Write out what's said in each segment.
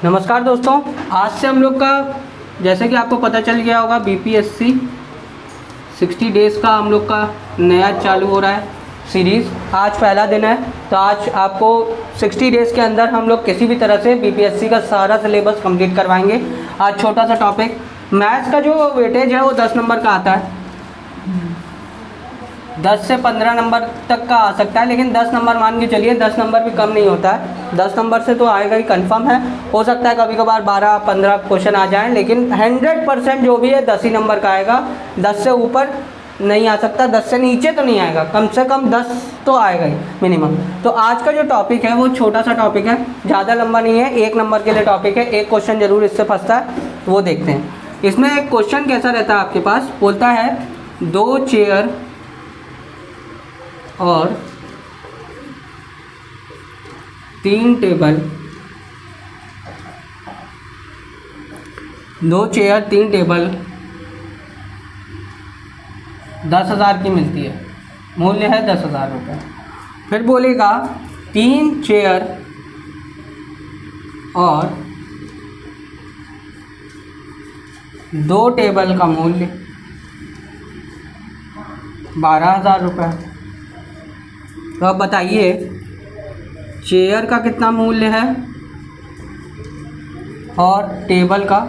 नमस्कार दोस्तों, आज से हम लोग का जैसे कि आपको पता चल गया होगा बीपीएससी 60 डेज़ का हम लोग का नया चालू हो रहा है सीरीज़। आज पहला दिन है, तो आज आपको 60 डेज़ के अंदर हम लोग किसी भी तरह से बीपीएससी का सारा सिलेबस कंप्लीट करवाएंगे। आज छोटा सा टॉपिक मैथ्स का जो वेटेज है वो 10 नंबर का आता है, 10 से 15 नंबर तक का आ सकता है, लेकिन 10 नंबर मान के चलिए, 10 नंबर भी कम नहीं होता है। 10 नंबर से तो आएगा ही, कंफर्म है। हो सकता है कभी कभार 12-15 क्वेश्चन आ जाएं, लेकिन 100% जो भी है 10 ही नंबर का आएगा। 10 से ऊपर नहीं आ सकता, 10 से नीचे तो नहीं आएगा, कम से कम 10 तो आएगा ही मिनिमम। तो आज का जो टॉपिक है वो छोटा सा टॉपिक है, ज़्यादा लंबा नहीं है, 1 नंबर के लिए टॉपिक है। एक क्वेश्चन जरूर इससे फंसता है, वो देखते हैं। इसमें एक क्वेश्चन कैसा रहता है आपके पास, बोलता है 2 चेयर और 3 टेबल, 2 चेयर 3 टेबल 10,000 की मिलती है, मूल्य है 10,000 रुपये। फिर बोलेगा 3 चेयर और 2 टेबल का मूल्य 12,000 रुपये। तो अब बताइए चेयर का कितना मूल्य है और टेबल का,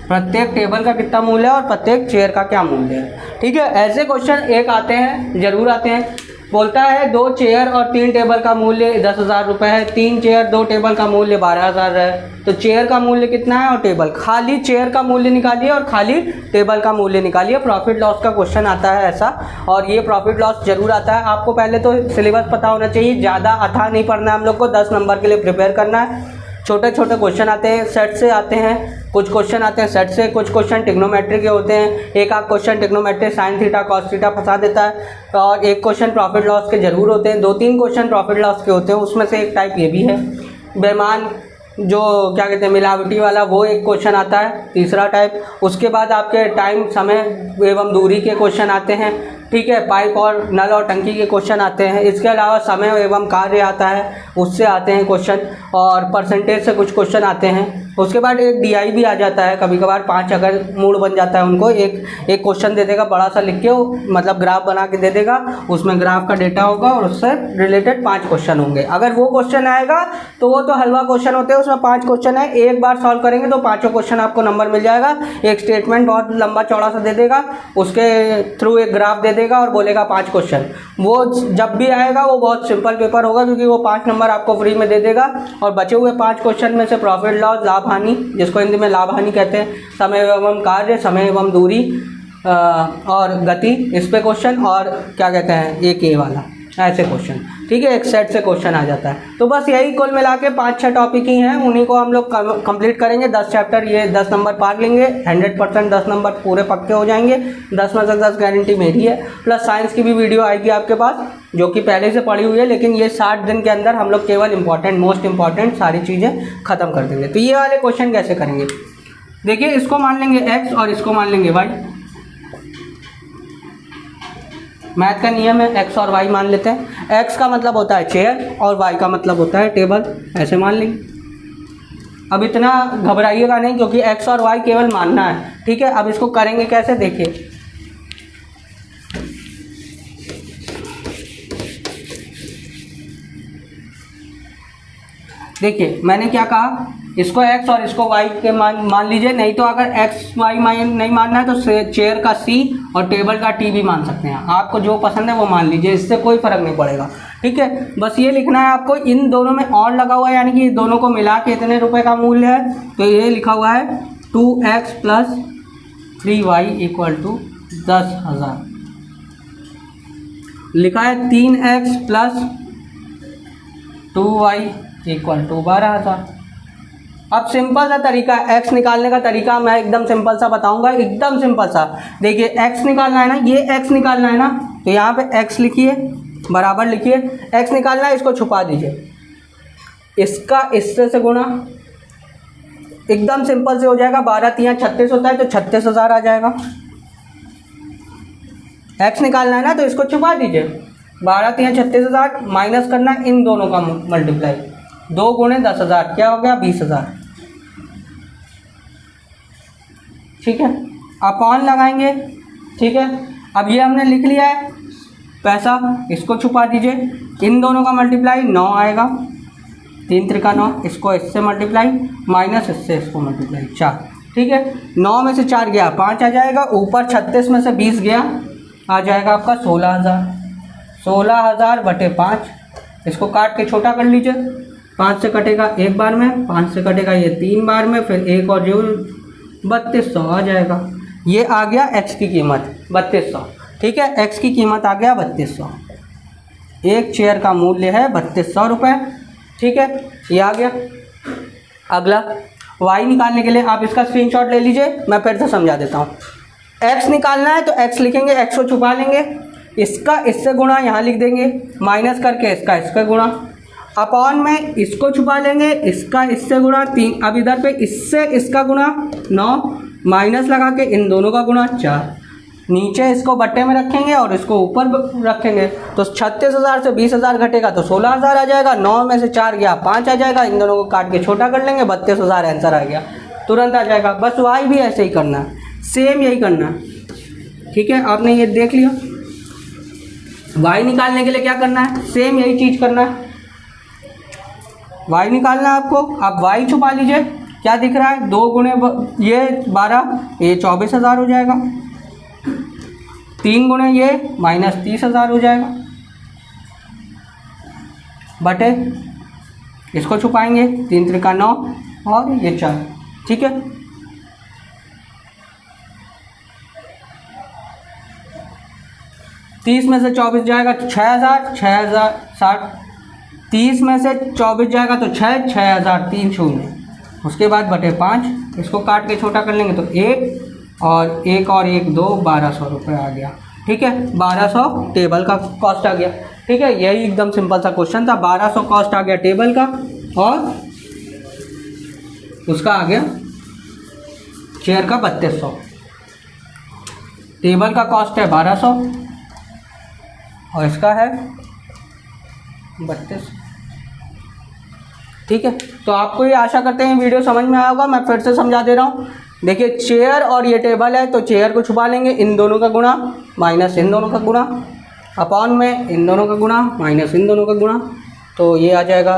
प्रत्येक टेबल का कितना मूल्य है और प्रत्येक चेयर का क्या मूल्य है। ठीक है, ऐसे क्वेश्चन एक आते हैं, ज़रूर आते हैं। बोलता है 2 चेयर और 3 टेबल का मूल्य 10,000 रुपये है, 3 चेयर 2 टेबल का मूल्य 12,000 है। तो चेयर का मूल्य कितना है और टेबल, खाली चेयर का मूल्य निकालिए और खाली टेबल का मूल्य निकालिए। प्रॉफिट लॉस का क्वेश्चन आता है ऐसा, और ये प्रॉफिट लॉस जरूर आता है। आपको पहले तो सिलेबस पता होना चाहिए, ज़्यादा अथाह नहीं पढ़ना है हम लोग को, 10 नंबर के लिए प्रिपेयर करना है। छोटे छोटे क्वेश्चन आते हैं, सेट से आते हैं, कुछ क्वेश्चन आते हैं सेट से, कुछ क्वेश्चन ट्रिग्नोमेट्री के होते हैं। एक आध question trigonometry sine theta cos theta फंसा देता है, और एक क्वेश्चन प्रॉफिट लॉस के जरूर होते हैं। 2-3 क्वेश्चन प्रॉफिट लॉस के होते हैं, उसमें से एक टाइप ये भी है। बेईमान जो क्या कहते हैं मिलावटी वाला, वो एक क्वेश्चन आता है, तीसरा टाइप। उसके बाद आपके टाइम, समय एवं दूरी के क्वेश्चन आते हैं। ठीक है, पाइप और नल और टंकी के क्वेश्चन आते हैं। इसके अलावा समय एवं कार्य आता है, उससे आते हैं क्वेश्चन, और परसेंटेज से कुछ क्वेश्चन आते हैं। उसके बाद एक डीआई भी आ जाता है, कभी कभार 5 अगर मूड बन जाता है उनको, एक क्वेश्चन दे देगा बड़ा सा लिख के, मतलब ग्राफ बना के दे देगा, उसमें ग्राफ का डेटा होगा और उससे रिलेटेड 5 क्वेश्चन होंगे। अगर वो क्वेश्चन आएगा तो वो तो हलवा क्वेश्चन होते हैं, उसमें 5 क्वेश्चन है, एक बार सॉल्व करेंगे तो 5 क्वेश्चन आपको नंबर मिल जाएगा। एक स्टेटमेंट बहुत लंबा चौड़ा सा दे देगा, उसके थ्रू एक ग्राफ दे देगा और बोलेगा 5 क्वेश्चन। वो जब भी आएगा वो बहुत सिंपल पेपर होगा, क्योंकि वो 5 नंबर आपको फ्री में दे देगा, और बचे हुए 5 क्वेश्चन में से प्रॉफिट लॉस, लाभ हानि, जिसको हिंदी में लाभ हानि कहते हैं, समय एवं कार्य, समय एवं दूरी और गति, इस पे क्वेश्चन, और क्या कहते हैं एक ये वाला, ऐसे क्वेश्चन। ठीक है, एक सेट से क्वेश्चन आ जाता है। तो बस यही कुल मिला के 5-6 टॉपिक ही हैं, उन्हीं को हम लोग कंप्लीट करेंगे। 10 चैप्टर, ये 10 नंबर पार लेंगे, 100% 10 नंबर पूरे पक्के हो जाएंगे। 10 में से 10 गारंटी मेरी है। प्लस साइंस की भी वीडियो आएगी आपके पास, जो कि पहले से पड़ी हुई है, लेकिन ये 60 दिन के अंदर हम लोग केवल इंपॉर्टेंट, मोस्ट इंपॉर्टेंट सारी चीज़ें खत्म कर देंगे। तो ये वाले क्वेश्चन कैसे करेंगे, देखिए, इसको मान लेंगे x और इसको मान लेंगे y। मैथ का नियम है, x और y मान लेते हैं। x का मतलब होता है चेयर और y का मतलब होता है टेबल, ऐसे मान लेंगे। अब इतना घबराइएगा नहीं, क्योंकि x और y केवल मानना है। ठीक है, अब इसको करेंगे कैसे, देखिए। देखिए मैंने क्या कहा, इसको x और इसको y के मान लीजिए, नहीं तो अगर x y नहीं मानना है तो चेयर का c और टेबल का t भी मान सकते हैं। आपको जो पसंद है वो मान लीजिए, इससे कोई फ़र्क नहीं पड़ेगा। ठीक है, बस ये लिखना है आपको, इन दोनों में और लगा हुआ है, यानी कि दोनों को मिला के इतने रुपए का मूल्य है। तो ये लिखा हुआ है 2x + 3y = 10,000। लिखा है 3x + 2y = 12,000। अब सिंपल सा तरीका है x निकालने का, तरीका मैं एकदम सिंपल सा बताऊंगा, एकदम सिंपल सा। देखिए x निकालना है ना, ये x निकालना है ना, तो यहाँ पे x लिखिए, बराबर लिखिए, x निकालना है, इसको छुपा दीजिए, इसका इससे से गुणा, एकदम सिंपल से हो जाएगा। 12×3 = 36 होता है, तो 36,000 आ जाएगा। x निकालना है ना, तो इसको छुपा दीजिए, 12×3 = 36,000, माइनस करना इन दोनों का मल्टीप्लाई, 2 गुणे 10,000 क्या हो गया 20,000। ठीक है, अपॉन लगाएंगे। ठीक है, अब ये हमने लिख लिया है पैसा, इसको छुपा दीजिए। इन दोनों का मल्टीप्लाई 9 आएगा, 3 त्रिका 9, इसको इससे मल्टीप्लाई माइनस इससे इसको मल्टीप्लाई 4। ठीक है, 9 में से 4 गया 5 आ जाएगा, ऊपर 36 में से 20 गया आ जाएगा आपका 16,000। 16,000 बटे 5, इसको काट के छोटा कर लीजिए। 5 से कटेगा एक बार में, 5 से कटेगा ये 3 बार में, फिर एक और जो 3200 आ जाएगा। ये आ गया x की कीमत 3200। ठीक है, x की कीमत आ गया 3200। एक चेयर का मूल्य है 3200 रुपये। ठीक है, ये आ गया। अगला y निकालने के लिए आप इसका स्क्रीनशॉट ले लीजिए, मैं फिर से समझा देता हूँ। x निकालना है तो x लिखेंगे, x को छुपा लेंगे, इसका इससे गुणा यहाँ लिख देंगे, माइनस करके इसका इसका गुणा, अपॉन में इसको छुपा लेंगे, इसका इससे गुणा 3, अब इधर पे इससे इसका गुणा 9, माइनस लगा के इन दोनों का गुणा 4, नीचे इसको बट्टे में रखेंगे और इसको ऊपर रखेंगे। तो 36,000 से 20,000 घटेगा तो 16,000 आ जाएगा। 9 में से 4 गया 5 आ जाएगा, इन दोनों को काट के छोटा कर लेंगे, 32,000 आंसर आ गया, तुरंत आ जाएगा। बस y भी ऐसे ही करना है, सेम यही करना है। ठीक है, आपने ये देख लिया। y निकालने के लिए क्या करना है, सेम यही चीज़ करना है। y निकालना है आपको, आप y छुपा लीजिए, क्या दिख रहा है 2 गुणे ये 12, ये 24,000 हो जाएगा। 3 गुणे ये माइनस 30,000 हो जाएगा, बटे इसको छुपाएंगे, 3 त्रिका 9 और ये 4। ठीक है, तीस में से 24 जाएगा तो 6,000, 6,060। 30 में से 24 जाएगा तो 6,000, 3 शून्य, उसके बाद बटे 5, इसको काट के छोटा कर लेंगे तो 1 और 1 और 1 2, 1200 रुपये आ गया। ठीक है, 1200 टेबल का कॉस्ट आ गया। ठीक है, यही एकदम सिंपल सा क्वेश्चन था। 1200 कॉस्ट आ गया टेबल का और उसका आ गया चेयर का 3200। टेबल का कॉस्ट है 1200 और इसका है 32। ठीक है, तो आपको ये आशा करते हैं वीडियो समझ में आया होगा। मैं फिर से समझा दे रहा हूँ। देखिए, चेयर और ये टेबल है तो चेयर को छुपा लेंगे, इन दोनों का गुणा माइनस इन दोनों का गुणा, अपॉन में इन दोनों का गुणा माइनस इन दोनों का गुणा, तो ये आ जाएगा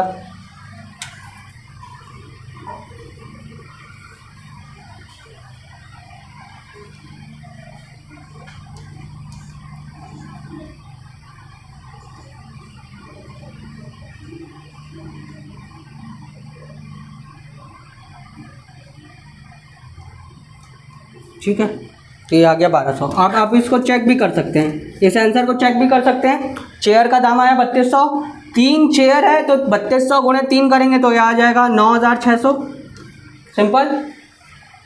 ठीक है, तो ये आ गया 1200। अब आप इसको चेक भी कर सकते हैं, इस आंसर को चेक भी कर सकते हैं। चेयर का दाम आया 3200, 3 चेयर है तो 3200 गुणे 3 करेंगे तो ये आ जाएगा 9,600। सिंपल।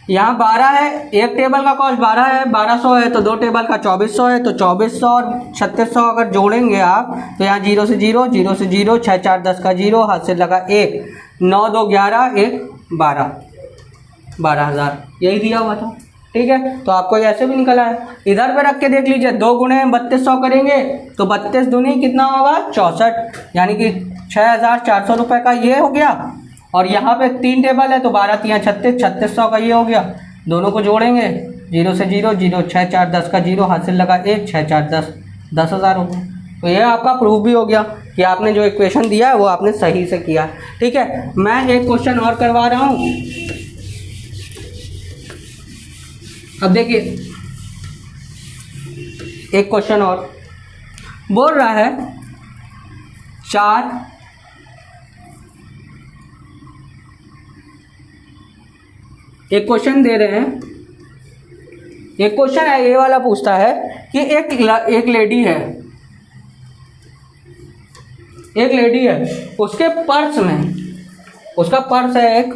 यहाँ 12 है, एक टेबल का कॉस्ट 12 है, 1200 है तो 2 टेबल का 2400 है, तो 2400 और 3600 अगर जोड़ेंगे आप तो यहाँ 0 से 0, 0 से 0, 6 4 10 का 0, हाथ से लगा 1, 9 2 11, 1 12, 12,000 यही दिया हुआ था। ठीक है, तो आपको ये ऐसे भी निकला है। इधर पे रख के देख लीजिए, 2 गुणे 3200 करेंगे तो 32 दूनी कितना होगा 64, यानी कि 6,400 रुपये का ये हो गया। और यहाँ पे 3 टेबल है तो 12 3 36, 3600 का ये हो गया। दोनों को जोड़ेंगे, 0 से 0, 0 6 4 10 का 0, हाथ से लगा 1, 6 4 10, 10,000 हो गया। तो ये आपका प्रूफ भी हो गया कि आपने जो इक्वेशन दिया है वो आपने सही से किया। ठीक है, मैं एक क्वेश्चन और करवा रहा हूँ। अब देखिए, एक क्वेश्चन और बोल रहा है 4 एक क्वेश्चन दे रहे हैं, एक क्वेश्चन है ये वाला, पूछता है कि एक लेडी है, एक लेडी है, उसके पर्स में, उसका पर्स है एक,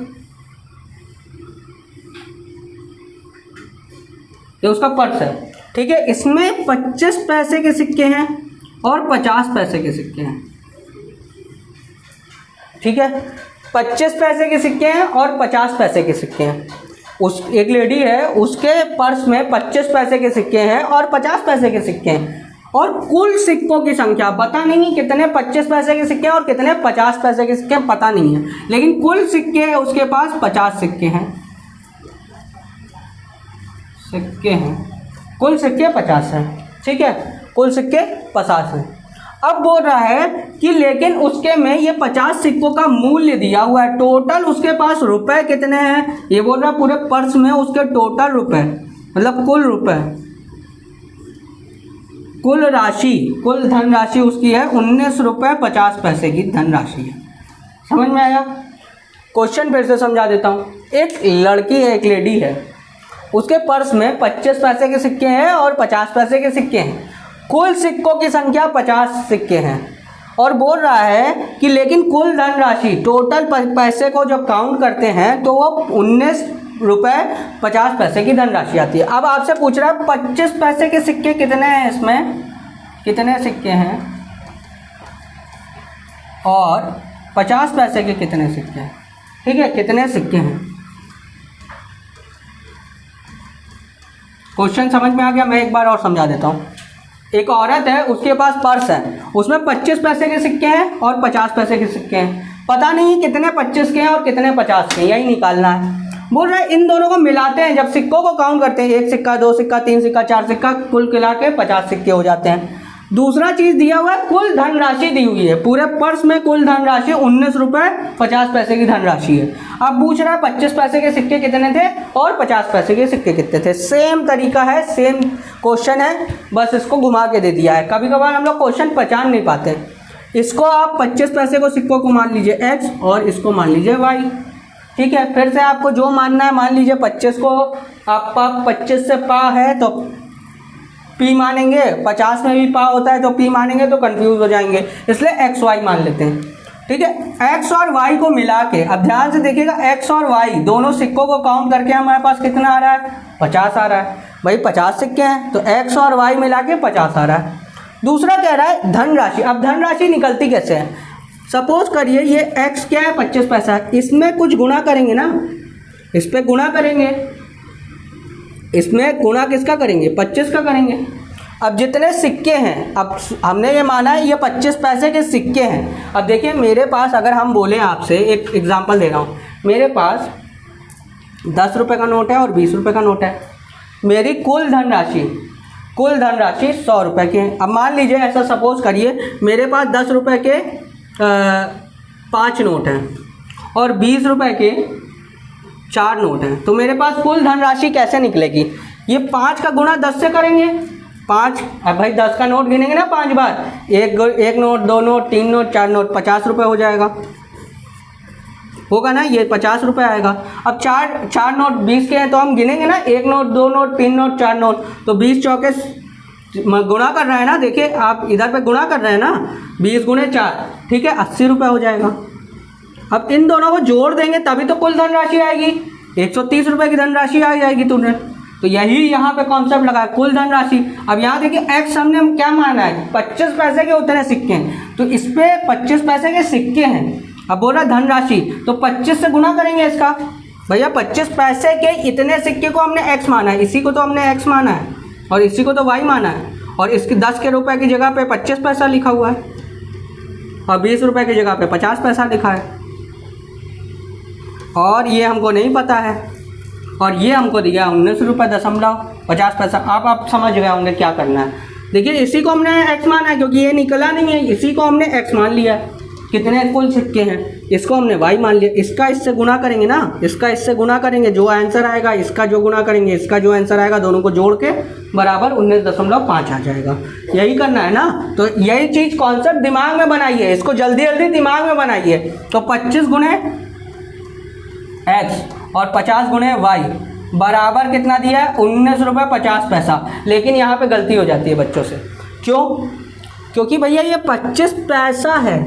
ये उसका पर्स है। ठीक है, इसमें 25 पैसे के सिक्के हैं और 50 पैसे के सिक्के हैं। ठीक है, 25 पैसे के सिक्के हैं और 50 पैसे के सिक्के हैं। उस एक लेडी है, उसके पर्स में 25 पैसे के सिक्के हैं और 50 पैसे के सिक्के हैं, और कुल सिक्कों की संख्या पता नहीं है, कितने 25 पैसे के सिक्के हैं और कितने 50 पैसे के सिक्के पता नहीं है, लेकिन कुल सिक्के हैं उसके पास 50 सिक्के हैं, कुल सिक्के 50 हैं, ठीक है, कुल सिक्के 50 हैं। अब बोल रहा है कि लेकिन उसके में ये 50 सिक्कों का मूल्य दिया हुआ है, टोटल उसके पास रुपए कितने हैं, ये बोल रहा है पूरे पर्स में उसके टोटल रुपए, मतलब कुल रुपए, कुल राशि, कुल धनराशि उसकी है 19 रुपये 50 पैसे की धनराशि है। समझ में आया? क्वेश्चन फिर से समझा देता हूँ। एक लड़की है, एक लेडी है, उसके पर्स में 25 पैसे के सिक्के हैं और 50 पैसे के सिक्के हैं, कुल सिक्कों की संख्या 50 सिक्के हैं, और बोल रहा है कि लेकिन कुल धनराशि टोटल पैसे को जब काउंट करते हैं तो वो 19 रुपये 50 पैसे की धनराशि आती है। अब आपसे पूछ रहा है 25 पैसे के सिक्के कितने हैं, इसमें कितने सिक्के हैं, और 50 पैसे के कितने सिक्के हैं, ठीक है, कितने सिक्के हैं। क्वेश्चन समझ में आ गया? मैं एक बार और समझा देता हूँ। एक औरत है, उसके पास पर्स है, उसमें 25 पैसे के सिक्के हैं और 50 पैसे के सिक्के हैं, पता नहीं कितने 25 के हैं और कितने 50 के हैं, यही निकालना है। बोल रहे इन दोनों को मिलाते हैं, जब सिक्कों को काउंट करते हैं, 1 सिक्का 2 सिक्का 3 सिक्का 4 सिक्का, कुल मिला के 50 सिक्के हो जाते हैं। दूसरा चीज़ दिया हुआ है, कुल धनराशि दी हुई है, पूरे पर्स में कुल धनराशि 19 रुपये 50 पैसे की धनराशि है। अब पूछ रहा है 25 पैसे के सिक्के कितने थे और 50 पैसे के सिक्के कितने थे। सेम तरीका है, सेम क्वेश्चन है, बस इसको घुमा के दे दिया है। कभी कभार हम लोग क्वेश्चन पहचान नहीं पाते। इसको आप 25 पैसे को सिक्कों को मान लीजिए x और इसको मान लीजिए y, ठीक है। फिर से आपको जो मानना है मान लीजिए 25 को आप 25 से पा है तो p मानेंगे, 50 में भी पा होता है तो p मानेंगे तो कंफ्यूज हो जाएंगे, इसलिए x y मान लेते हैं, ठीक है। x और y को मिला के, अब ध्यान से देखिएगा, x और y दोनों सिक्कों को काउंट करके हमारे पास कितना आ रहा है, 50 आ रहा है। भाई 50 सिक्के हैं तो x और y मिला के 50 आ रहा है। दूसरा कह रहा है धनराशि। अब धनराशि निकलती कैसे है, सपोज करिए ये x क्या है, 25 पैसा है, इसमें कुछ गुणा करेंगे ना, इस पर गुणा करेंगे, इसमें गुणा किसका करेंगे, 25 का करेंगे। अब जितने सिक्के हैं, अब हमने ये माना है ये 25 पैसे के सिक्के हैं। अब देखिए मेरे पास, अगर हम बोले आपसे, एक एग्जांपल दे रहा हूँ, मेरे पास 10 रुपये का नोट है और 20 रुपये का नोट है, मेरी कुल धनराशि 100 रुपये की है। अब मान लीजिए ऐसा सपोज करिए मेरे पास 10 रुपये के 5 नोट हैं और 20 रुपये के 4 नोट हैं, तो मेरे पास कुल धनराशि कैसे निकलेगी, ये 5 का गुणा 10 से करेंगे, 5, अब भाई 10 का नोट गिनेंगे ना 5 बार, एक नोट, 2 नोट, 3 नोट, 4 नोट, 50 रुपये हो जाएगा, होगा ना, ये 50 रुपये आएगा। अब 4 नोट 20 के हैं तो हम गिनेंगे ना, 1 नोट, 2 नोट, 3 नोट, 4 नोट, तो 20 चौके गुणा कर रहा है ना, देखिए आप इधर पे गुणा कर रहे हैं ना, 20 गुणे 4, ठीक है, 80 रुपये हो जाएगा। अब इन दोनों को जोड़ देंगे तभी तो कुल धनराशि आएगी, 130 रुपये की धनराशि आ जाएगी तुरंत। तो यही यहाँ पे कॉन्सेप्ट लगा है, कुल धनराशि। अब यहाँ देखिए x हमने क्या माना है, 25 पैसे के उतने सिक्के हैं, तो इस पर 25 पैसे के सिक्के हैं। अब बोल रहा धनराशि, तो 25 से गुणा करेंगे इसका, भैया 25 पैसे के इतने सिक्के को हमने x माना है, इसी को तो हमने x माना है और इसी को तो y माना है, और इसके 10 के रुपए की जगह पे 25 पैसा लिखा हुआ है और 20 रुपए की जगह पे 50 पैसा लिखा है, और ये हमको नहीं पता है, और ये हमको दिया 19 रुपये 50 पैसा। आप समझ गए होंगे क्या करना है। देखिए इसी को हमने x माना है क्योंकि ये निकला नहीं है, इसी को हमने x मान लिया। कितने कुल सिक्के हैं, इसको हमने y मान लिया। इसका इससे गुणा करेंगे ना, इसका इससे गुणा करेंगे, जो आंसर आएगा इसका जो गुणा करेंगे इसका जो आंसर आएगा, दोनों को जोड़ के बराबर 19.5 आ जाएगा। यही करना है ना, तो यही चीज़ कॉन्सेप्ट दिमाग में बनाइए, इसको जल्दी जल्दी दिमाग में बनाइए। तो 25 गुणे x और 50 गुणे y बराबर कितना दिया है, 19 रुपये 50 पैसा। लेकिन यहाँ पे गलती हो जाती है बच्चों से, क्यों, क्योंकि भैया ये 25 पैसा है,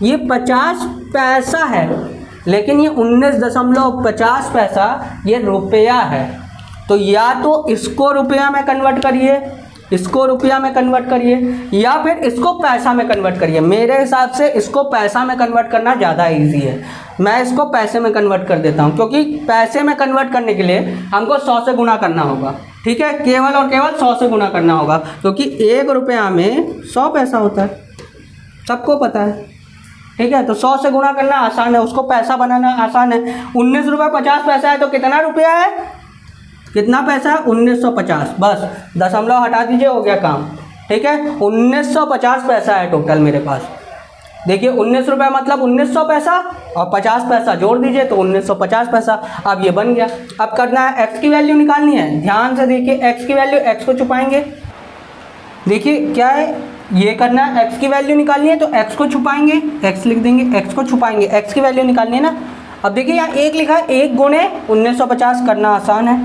ये 50 पैसा है, लेकिन ये 19.50 पैसा ये रुपया है। तो या तो इसको रुपया में कन्वर्ट करिए इसको रुपया में कन्वर्ट करिए या फिर इसको पैसा में कन्वर्ट करिए। मेरे हिसाब से इसको पैसा में कन्वर्ट करना ज़्यादा इजी है। मैं इसको पैसे में कन्वर्ट कर देता हूँ, क्योंकि पैसे में कन्वर्ट करने के लिए हमको 100 से गुना करना होगा। ठीक है, केवल और केवल 100 से गुना करना होगा, क्योंकि 1 रुपया में 100 पैसा होता है, सबको पता है। ठीक है, तो 100 से गुणा करना आसान है, उसको पैसा बनाना आसान है। 19 रुपये 50 पैसा है, तो कितना रुपया है, कितना पैसा है, 1950। बस दशमलव हटा दीजिए, हो गया काम। ठीक है, 1950 पैसा है टोटल मेरे पास। देखिए 19 रुपये मतलब 1900 पैसा और 50 पैसा जोड़ दीजिए तो 1950 पैसा। अब ये बन गया। अब करना है एक्स की वैल्यू निकालनी है। ध्यान से देखिए, एक्स की वैल्यू, एक्स को छुपाएंगे। देखिए क्या है, ये करना है, एक्स की वैल्यू निकालनी है तो एक्स को छुपाएंगे, एक्स लिख देंगे, एक्स को छुपाएंगे, एक्स की वैल्यू निकालनी है ना। अब देखिए यहाँ 1 लिखा है, 1 गुणे 1950 करना आसान है,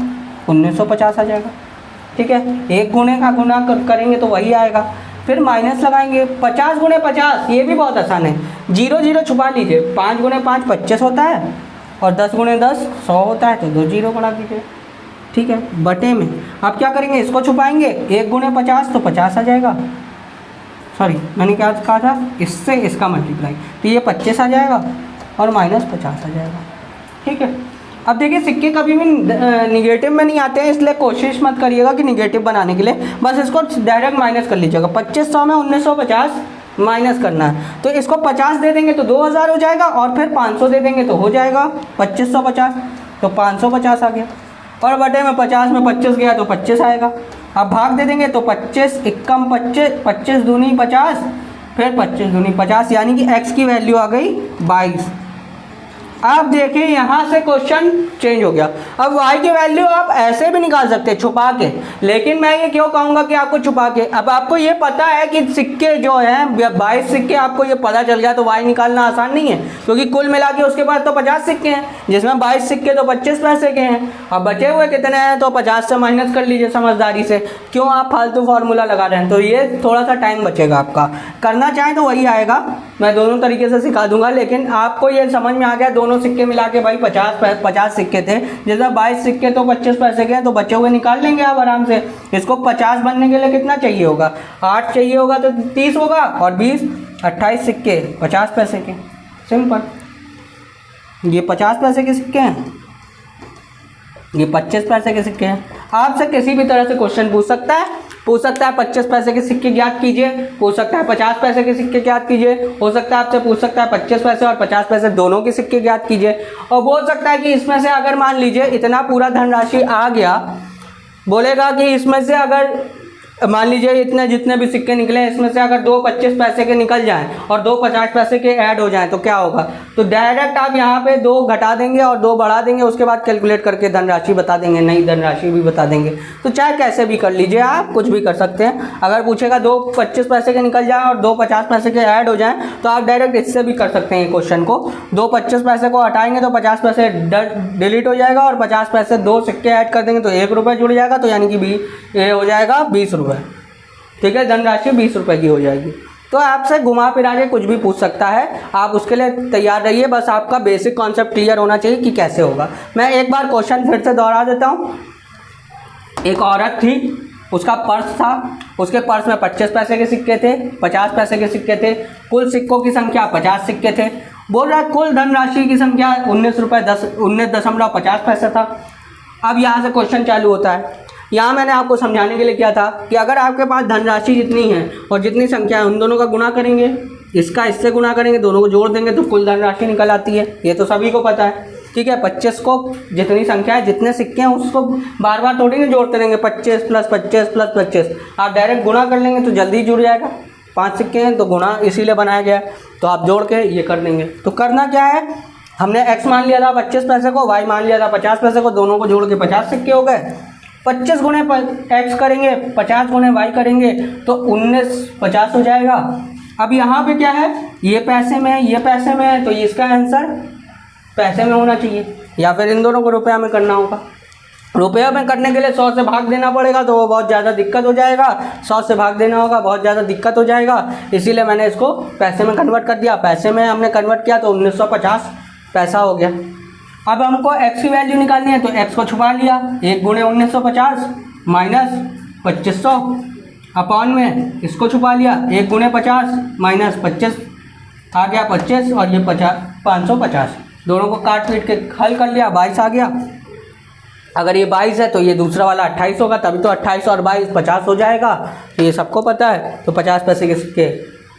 1950 आ जाएगा। ठीक है, 1 गुणे का गुना करेंगे तो वही आएगा। फिर माइनस लगाएंगे, 50 गुणे 50, ये भी बहुत आसान है। 0 0 छुपा लीजिए, 5 गुणे 5 25 होता है और 10 गुणे 10 100 होता है, तो 2 0 बढ़ा दीजिए। ठीक है, बटे में आप क्या करेंगे, इसको छुपाएंगे, 1 गुणे 50 तो 50 आ जाएगा। सॉरी, मैंने क्या कहा था, इससे इसका मल्टीप्लाई, तो ये 25 आ जाएगा और माइनस 50 आ जाएगा। ठीक है, अब देखिए सिक्के कभी भी निगेटिव में नहीं आते हैं, इसलिए कोशिश मत करिएगा कि निगेटिव बनाने के लिए, बस इसको डायरेक्ट माइनस कर लीजिएगा। 2500 में 1950 माइनस करना है, तो इसको 50 दे देंगे तो 2000 हो जाएगा और फिर 500 दे देंगे तो हो जाएगा 2550, तो 550 आ गया। और बटे में 50 में 25 गया तो 25 आएगा। अब भाग दे देंगे तो 25 एकम 25, 25 दूनी 50, फिर 25 दूनी 50, यानी कि x की वैल्यू आ गई 22। आप देखिए यहाँ से क्वेश्चन चेंज हो गया। अब y की वैल्यू आप ऐसे भी निकाल सकते हैं छुपा के, लेकिन मैं ये क्यों कहूँगा कि आपको छुपा के, अब आपको ये पता है कि सिक्के जो हैं 22 सिक्के, आपको ये पता चल गया तो y निकालना आसान नहीं है, क्योंकि कुल मिला के उसके बाद तो 50 सिक्के हैं, जिसमें 22 सिक्के तो 25 पैसे के हैं। अब बचे हुए कितने हैं, तो 50 से माइनस कर लीजिए समझदारी से, क्यों आप फालतू फार्मूला लगा रहे हैं, तो ये थोड़ा सा टाइम बचेगा आपका। करना चाहें तो वही आएगा, मैं दोनों तरीके से सिखा दूंगा, लेकिन आपको ये समझ में आ गया दोनों सिक्के मिला के भाई 50 सिक्के थे, जैसे 22 सिक्के तो 25 पैसे के हैं, तो बचे हुए निकाल लेंगे आप आराम से। इसको 50 बनने के लिए कितना चाहिए होगा, 8 चाहिए होगा तो 30 होगा, और 20 28 सिक्के 50 पैसे के, सिंपल। ये 50 पैसे के सिक्के हैं, ये 25 पैसे के सिक्के हैं। आपसे किसी भी तरह से क्वेश्चन पूछ सकता है 25 पैसे के सिक्के ज्ञात कीजिए, पूछ सकता है 50 पैसे के सिक्के ज्ञात कीजिए, हो सकता है आपसे पूछ सकता है 25 पैसे और 50 पैसे दोनों के सिक्के ज्ञात कीजिए, और बोल सकता है कि इसमें से अगर मान लीजिए इतना पूरा धनराशि आ गया, बोलेगा कि इसमें से अगर मान लीजिए इतने जितने भी सिक्के निकले इसमें से अगर 2 25 पैसे के निकल जाएं और 2 50 पैसे के ऐड हो जाएं तो क्या होगा, तो डायरेक्ट आप यहाँ पे 2 घटा देंगे और 2 बढ़ा देंगे, उसके बाद कैलकुलेट करके धनराशि बता देंगे, नई धनराशि भी बता देंगे। तो चाहे कैसे भी कर लीजिए, आप कुछ भी कर सकते हैं। अगर पूछेगा 2 25 पैसे के निकल जाएँ और 2 50 पैसे के ऐड हो जाएँ तो आप डायरेक्ट इससे भी कर सकते हैं क्वेश्चन को। 2 25 पैसे को हटाएंगे तो 50 पैसे डिलीट हो जाएगा और 50 पैसे 2 सिक्के ऐड कर देंगे तो 1 रुपये जुड़ जाएगा, तो यानी कि ये हो जाएगा 20 रुपये। ठीक है, धनराशि 20 रुपये की हो जाएगी। तो आपसे घुमा फिरा के कुछ भी पूछ सकता है, आप उसके लिए तैयार रहिए, बस आपका बेसिक कॉन्सेप्ट क्लियर होना चाहिए कि कैसे होगा। मैं एक बार क्वेश्चन फिर से दोहरा देता हूँ। एक औरत थी, उसका पर्स था, उसके पर्स में 25 पैसे के सिक्के थे, 50 पैसे के सिक्के थे, कुल सिक्कों की संख्या 50 सिक्के थे। बोल रहा है कुल धनराशि की संख्या 19.50 पैसे था। अब यहाँ से क्वेश्चन चालू होता है। यहाँ मैंने आपको समझाने के लिए क्या था कि अगर आपके पास धनराशि जितनी है और जितनी संख्या है उन दोनों का गुणा करेंगे, इसका इससे गुणा करेंगे, दोनों को जोड़ देंगे तो कुल धनराशि निकल आती है। ये तो सभी को पता है। ठीक है, 25 को जितनी संख्या है, जितने सिक्के हैं उसको बार बार थोड़ी नहीं जोड़ते रहेंगे, 25 + 25 + 25, आप डायरेक्ट गुणा कर लेंगे तो जल्दी जुड़ जाएगा। 5 सिक्के हैं तो गुणा इसीलिए बनाया गया है, तो आप जोड़ के ये कर देंगे। तो करना क्या है, हमने x मान लिया था 25 पैसे को, y मान लिया था 50 पैसे को, दोनों को जोड़ के 50 सिक्के हो गए। 25 गुणे x करेंगे, 50 गुणे y करेंगे तो 1950 हो जाएगा। अब यहाँ पे क्या है, ये पैसे में है, ये पैसे में है, तो इसका आंसर पैसे में होना चाहिए, या फिर इन दोनों को रुपया में करना होगा। रुपया में करने के लिए 100 से भाग देना पड़ेगा, तो वो बहुत ज़्यादा दिक्कत हो जाएगा। 100 से भाग देना होगा, बहुत ज़्यादा दिक्कत हो जाएगा, इसीलिए मैंने इसको पैसे में कन्वर्ट कर दिया। पैसे में हमने कन्वर्ट किया तो 1950 पैसा हो गया। अब हमको x की वैल्यू निकालनी है, तो x को छुपा लिया, 1 गुणे 1950 माइनस 2500, अपॉन में इसको छुपा लिया, 1 गुणे 50 माइनस 25 आ गया 25 और ये 550, दोनों को काट पीट के हल कर लिया, 22 आ गया। अगर ये 22 है तो ये दूसरा वाला 28 होगा, तभी तो 28 और 22 50 हो जाएगा, तो ये सबको पता है। तो 50 पैसे के सिक्के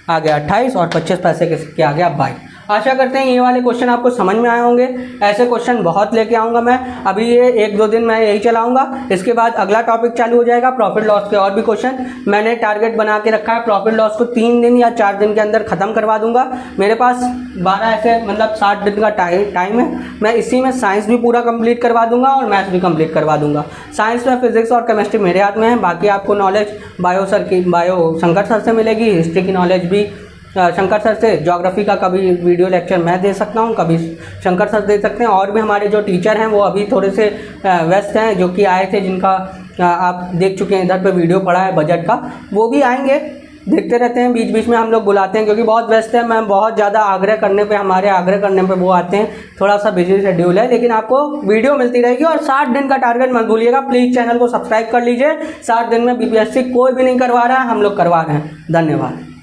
आ गया 28 और 25 पैसे के सिक्के आ गया 22। आशा करते हैं ये वाले क्वेश्चन आपको समझ में आए होंगे। ऐसे क्वेश्चन बहुत लेके आऊँगा मैं, अभी ये 1-2 दिन मैं यही चलाऊँगा, इसके बाद अगला टॉपिक चालू हो जाएगा प्रॉफिट लॉस के और भी क्वेश्चन। मैंने टारगेट बना के रखा है प्रॉफिट लॉस को 3 दिन या 4 दिन के अंदर ख़त्म करवा दूंगा। मेरे पास 12 ऐसे मतलब 60 दिन का टाइम है, मैं इसी में साइंस भी पूरा कंप्लीट करवा दूंगा और मैथ्स भी कंप्लीट करवा दूंगा। साइंस में फिजिक्स और केमिस्ट्री मेरे हाथ में है, बाकी आपको नॉलेज बायो शंकर सर से मिलेगी, हिस्ट्री की नॉलेज भी शंकर सर से, ज्योग्राफी का कभी वीडियो लेक्चर मैं दे सकता हूँ, कभी शंकर सर दे सकते हैं। और भी हमारे जो टीचर हैं वो अभी थोड़े से व्यस्त हैं, जो कि आए थे, जिनका आप देख चुके हैं इधर पे वीडियो पड़ा है बजट का, वो भी आएंगे। देखते रहते हैं, बीच बीच में हम लोग बुलाते हैं, क्योंकि बहुत व्यस्त है। मैं बहुत ज़्यादा आग्रह करने पे, हमारे आग्रह करने पे वो आते हैं, थोड़ा सा बिजी शेड्यूल है, लेकिन आपको वीडियो मिलती रहेगी। और 60 दिन का टारगेट मत भूलिएगा, प्लीज़ चैनल को सब्सक्राइब कर लीजिए। 60 दिन में बीपीएससी कोई भी नहीं करवा रहा है, हम लोग करवा रहे हैं। धन्यवाद।